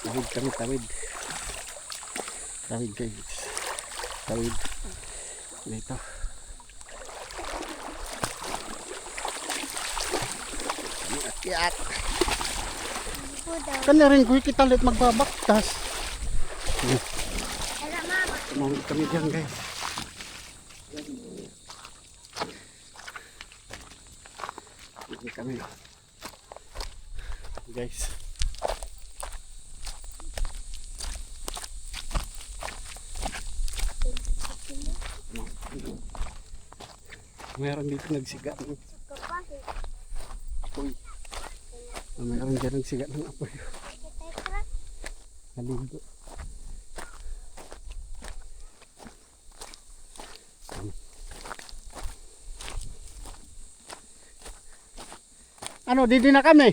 Tawid kami, tawid. Tawid guys. Tawid. Dito. Kami akyat. Kan na rin kuy kita ulit magbabaktas. Tumawid kami dyan guys. Hindi kami. Guys. Meron dito nagsiga ng apoy. Meron dyan nagsiga ng apoy. Haligo. Ano, dito na kami.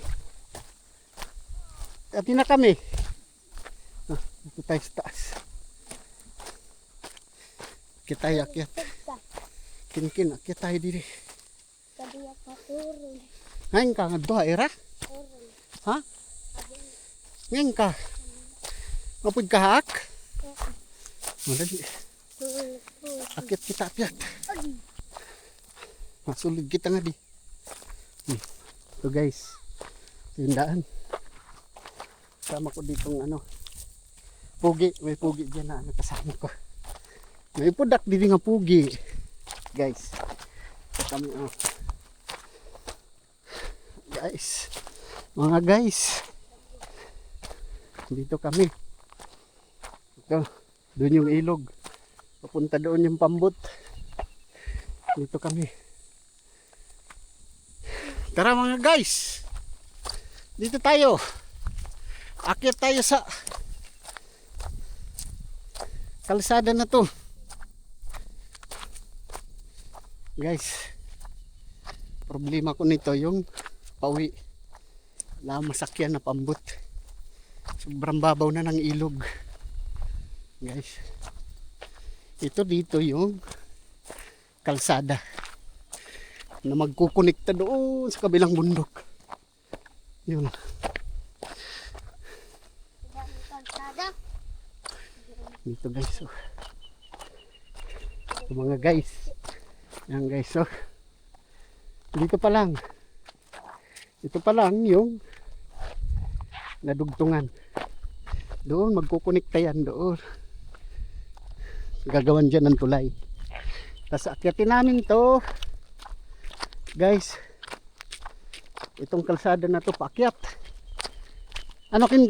Dito na kami. Dito tayo sa taas. Kita akyat. Kin akyat tayo diri. Ngayon ka nga doha era? Ha? Ngayon ka? Mapod ka haak? Madali. Akyat kita akyat. Masulid kita nga di. Ito guys. Tindaan. Sama ko ditong ano. Pugi. May pugi dyan na kasama ko. May pudak dito nga pugi. Guys. Ito kami guys. Mga guys. Dito kami. Ito. Doon yung ilog. Papunta doon yung pambot. Dito kami. Tara mga guys. Dito tayo. Akyat tayo sa kalsada na to. Guys. Problema ko nito yung pauwi. Wala masakyan na pambot. Sobrang babaw na ng ilog. Guys. Ito dito yung kalsada na magkukonekta doon sa kabilang bundok. Yun. Dito guys. Oh. Ito mga guys. Yan guys. Oh. Dito pa lang. Ito pa lang yung nadugtungan. Doon magkukonekta yan doon. Gagawan dyan ng tulay. Tapos akyatin namin to. Guys. Itong kalsada na to paakyat. Ano kin